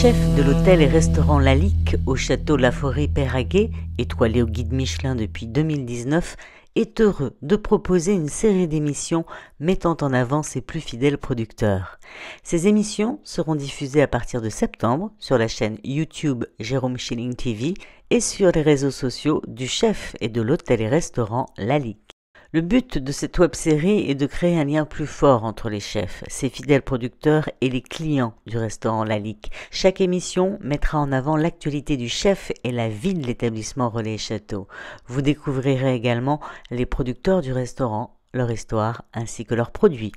chef de l'hôtel et restaurant Lalique au château La Forêt-Peyraguey, étoilé au guide Michelin depuis 2019, est heureux de proposer une série d'émissions mettant en avant ses plus fidèles producteurs. Ces émissions seront diffusées à partir de septembre sur la chaîne YouTube Jérôme Schilling TV et sur les réseaux sociaux du chef et de l'hôtel et restaurant Lalique. Le but de cette web-série est de créer un lien plus fort entre les chefs, ses fidèles producteurs et les clients du restaurant Lalique. Chaque émission mettra en avant l'actualité du chef et la vie de l'établissement Relais Château. Vous découvrirez également les producteurs du restaurant, leur histoire ainsi que leurs produits.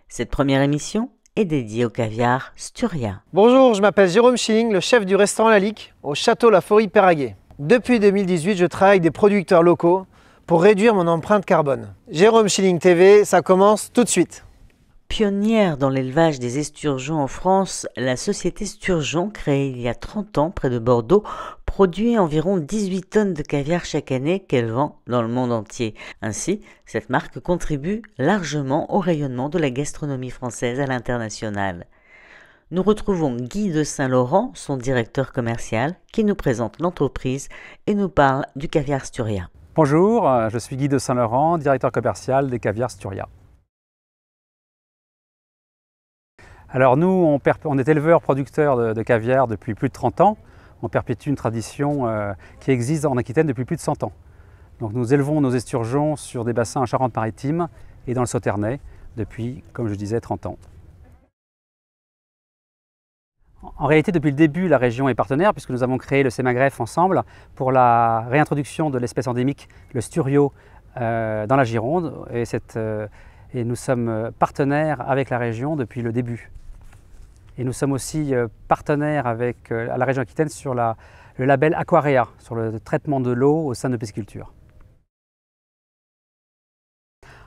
Cette première émission est dédiée au caviar Sturia. Bonjour, je m'appelle Jérôme Schilling, le chef du restaurant Lalique au château La Forêt-Peyraguey. Depuis 2018, je travaille avec des producteurs locaux pour réduire mon empreinte carbone. Jérôme Schilling TV, ça commence tout de suite. Pionnière dans l'élevage des esturgeons en France, la société Sturgeon, créée il y a 30 ans près de Bordeaux, produit environ 18 tonnes de caviar chaque année qu'elle vend dans le monde entier. Ainsi, cette marque contribue largement au rayonnement de la gastronomie française à l'international. Nous retrouvons Guy de Saint-Laurent, son directeur commercial, qui nous présente l'entreprise et nous parle du caviar Sturia. Bonjour, je suis Guy de Saint-Laurent, directeur commercial des caviars Sturia. Alors nous, on est éleveurs-producteurs de caviar depuis plus de 30 ans. On perpétue une tradition qui existe en Aquitaine depuis plus de 100 ans. Donc nous élevons nos esturgeons sur des bassins en Charente-Maritime et dans le Sauternais depuis, comme je disais, 30 ans. En réalité, depuis le début, la région est partenaire puisque nous avons créé le Sémagreffe ensemble pour la réintroduction de l'espèce endémique, le sturio, dans la Gironde. Et nous sommes partenaires avec la région depuis le début. Et nous sommes aussi partenaires avec la région Aquitaine sur le label Aquarea, sur le traitement de l'eau au sein de pisciculture.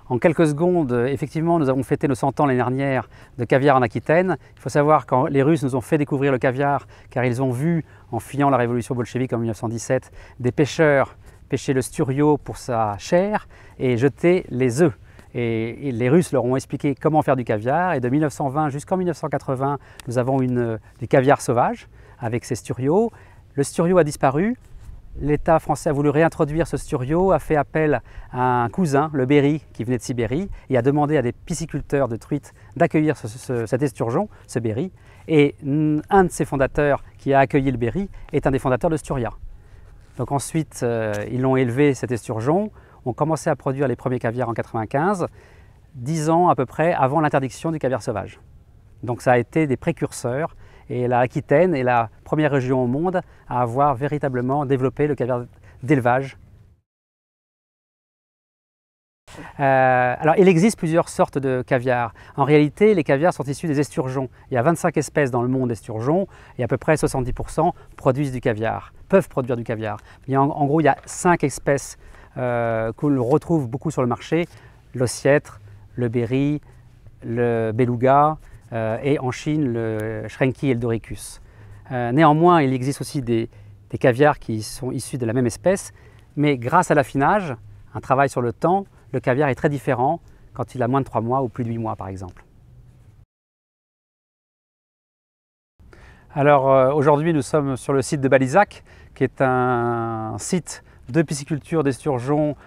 En quelques secondes, effectivement, nous avons fêté nos 100 ans l'année dernière de caviar en Aquitaine. Il faut savoir que les Russes nous ont fait découvrir le caviar car ils ont vu, en fuyant la révolution bolchevique en 1917, des pêcheurs pêcher le sturio pour sa chair et jeter les œufs. Et les Russes leur ont expliqué comment faire du caviar. Et de 1920 jusqu'en 1980, nous avons du caviar sauvage avec ces sturios. Le sturio a disparu. L'État français a voulu réintroduire ce sturio, a fait appel à un cousin, le Berry, qui venait de Sibérie, et a demandé à des pisciculteurs de truites d'accueillir cet esturgeon, ce Berry. Et un de ses fondateurs qui a accueilli le Berry est un des fondateurs de Sturia. Donc ensuite, ils l'ont élevé, cet esturgeon, ont commencé à produire les premiers caviars en 1995, 10 ans à peu près avant l'interdiction du caviar sauvage. Donc ça a été des précurseurs. Et la Aquitaine est la première région au monde à avoir véritablement développé le caviar d'élevage. Alors, il existe plusieurs sortes de caviar. En réalité, les caviars sont issus des esturgeons. Il y a 25 espèces dans le monde d'esturgeons et à peu près 70% produisent du caviar, peuvent produire du caviar. En gros, il y a 5 espèces qu'on retrouve beaucoup sur le marché: l'ossiètre, le berry, le beluga, et en Chine, le shrinky et le doricus. Néanmoins, il existe aussi des caviars qui sont issus de la même espèce, mais grâce à l'affinage, un travail sur le temps, le caviar est très différent quand il a moins de 3 mois ou plus de 8 mois par exemple. Alors aujourd'hui, nous sommes sur le site de Balizac, qui est un site de pisciculture d'esturgeons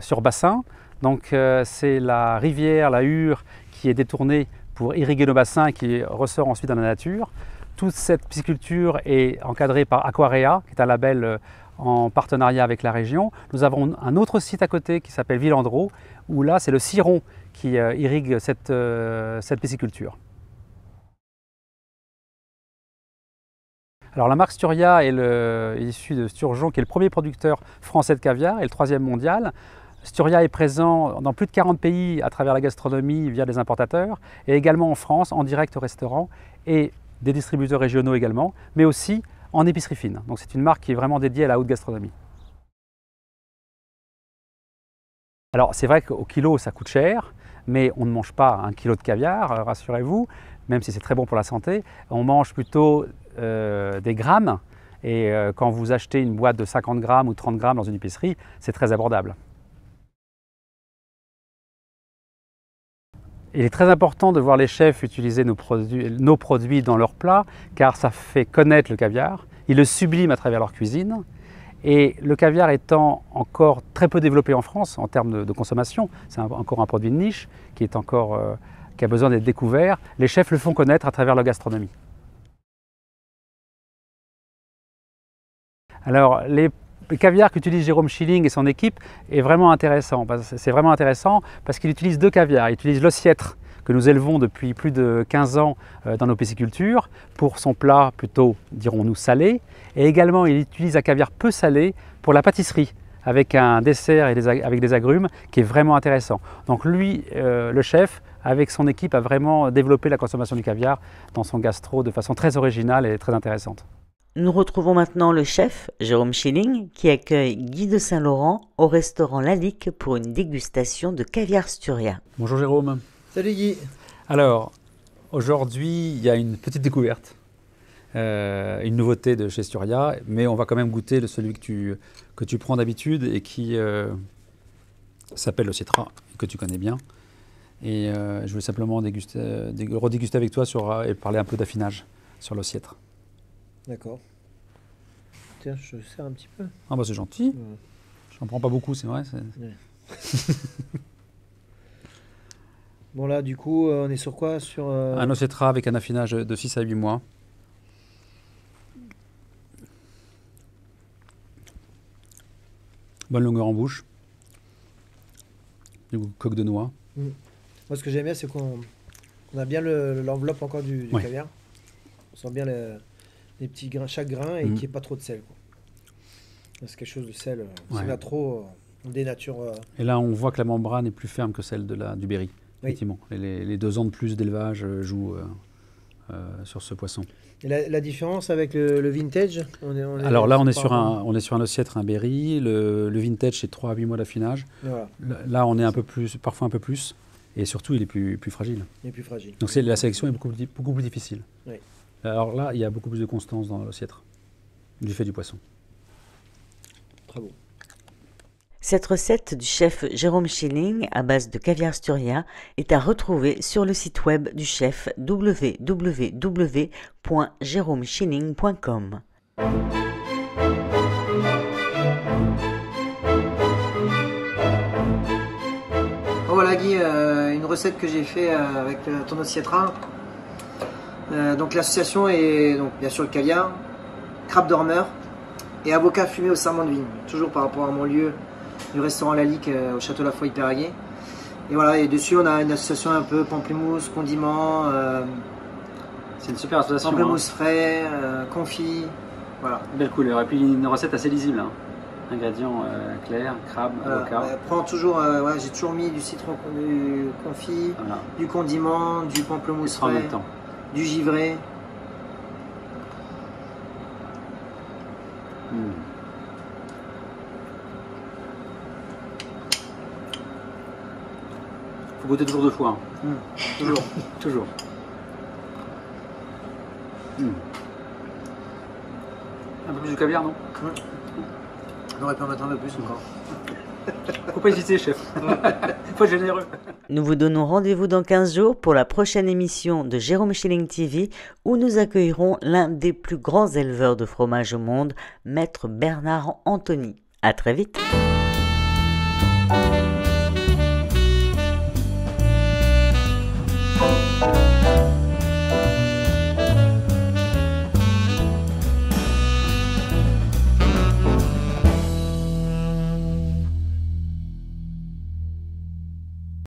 sur bassin. Donc c'est la rivière, la Hure, qui est détournée pour irriguer nos bassins et qui ressort ensuite dans la nature. Toute cette pisciculture est encadrée par Aquarea, qui est un label en partenariat avec la région. Nous avons un autre site à côté qui s'appelle Villandreau, où là c'est le ciron qui irrigue cette pisciculture. Alors la marque Sturia est issue de Sturgeon, qui est le premier producteur français de caviar et le 3e mondial. Sturia est présent dans plus de 40 pays à travers la gastronomie via des importateurs et également en France en direct au restaurant et des distributeurs régionaux également, mais aussi en épicerie fine. Donc c'est une marque qui est vraiment dédiée à la haute gastronomie. Alors c'est vrai qu'au kilo ça coûte cher, mais on ne mange pas 1 kilo de caviar, rassurez-vous, même si c'est très bon pour la santé. On mange plutôt des grammes et quand vous achetez une boîte de 50 grammes ou 30 grammes dans une épicerie, c'est très abordable. Il est très important de voir les chefs utiliser nos produits dans leurs plats, car ça fait connaître le caviar, ils le subliment à travers leur cuisine. Et le caviar étant encore très peu développé en France en termes de consommation, c'est encore un produit de niche qui a besoin d'être découvert, les chefs le font connaître à travers leur gastronomie. Alors, le caviar qu'utilise Jérôme Schilling et son équipe est vraiment intéressant. C'est vraiment intéressant parce qu'il utilise deux caviars. Il utilise l'ossiètre que nous élevons depuis plus de 15 ans dans nos piscicultures pour son plat plutôt, dirons-nous, salé. Et également, il utilise un caviar peu salé pour la pâtisserie avec un dessert et avec des agrumes qui est vraiment intéressant. Donc lui, le chef, avec son équipe, a vraiment développé la consommation du caviar dans son gastro de façon très originale et très intéressante. Nous retrouvons maintenant le chef, Jérôme Schilling, qui accueille Guy de Saint-Laurent au restaurant Lalique pour une dégustation de caviar Sturia. Bonjour Jérôme. Salut Guy. Alors, aujourd'hui, il y a une petite découverte, une nouveauté de chez Sturia, mais on va quand même goûter celui que tu prends d'habitude et qui s'appelle le Citra, que tu connais bien. Et je vais simplement redéguster avec toi et parler un peu d'affinage sur l'ossiètre. D'accord. Tiens, je sers un petit peu. Ah bah c'est gentil. J'en prends pas beaucoup, c'est vrai. Ouais. Bon là, du coup, on est sur quoi? Un Océtra avec un affinage de 6 à 8 mois. Bonne longueur en bouche. Du goût coque de noix. Moi, ce que j'aime bien, c'est qu'on a bien l'enveloppe encore du caviar. On sent bien les petits grains, chaque grain, et qu'il n'y ait pas trop de sel, quoi. C'est quelque chose de sel. Si on a trop, on dénature. Et là, on voit que la membrane est plus ferme que celle du Berry. Effectivement. Et les 2 ans de plus d'élevage jouent sur ce poisson. Et la différence avec le vintage, alors là, on est sur un Ossiètre, un Berry. Le vintage, c'est 3 à 8 mois d'affinage. Voilà. Là, on est parfois un peu plus. Et surtout, il est plus fragile. Il est plus fragile. Donc la sélection est beaucoup plus difficile. Oui. Alors là, il y a beaucoup plus de constance dans l'Ossiètre, du fait du poisson. Très bon. Cette recette du chef Jérôme Schilling à base de caviar Sturia est à retrouver sur le site web du chef www.jeromeschilling.com. Voilà Guy, une recette que j'ai fait avec ton Océtra. Donc l'association est donc bien sûr le caviar, crabe dormeur et avocat fumé au sarment de vigne. Toujours par rapport à mon lieu du restaurant Lalique au château La Foy-Péraguet. Et voilà, et dessus on a une association un peu pamplemousse, condiments. C'est une super association. Pamplemousse frais, confit. Voilà. Belle couleur. Et puis une recette assez lisible. Hein. Ingrédients clairs, crabe, avocat. Prends toujours, j'ai toujours mis du citron confit, du condiment, du pamplemousse frais, en même temps. Du givré. Faut goûter toujours 2 fois. Hein. Toujours. Toujours. Un peu plus de caviar, non? On aurait pu en mettre un peu plus encore. Faut pas hésiter, chef. Faut être généreux. Nous vous donnons rendez-vous dans 15 jours pour la prochaine émission de Jérôme Schilling TV où nous accueillerons l'un des plus grands éleveurs de fromage au monde, Maître Bernard Anthony. À très vite.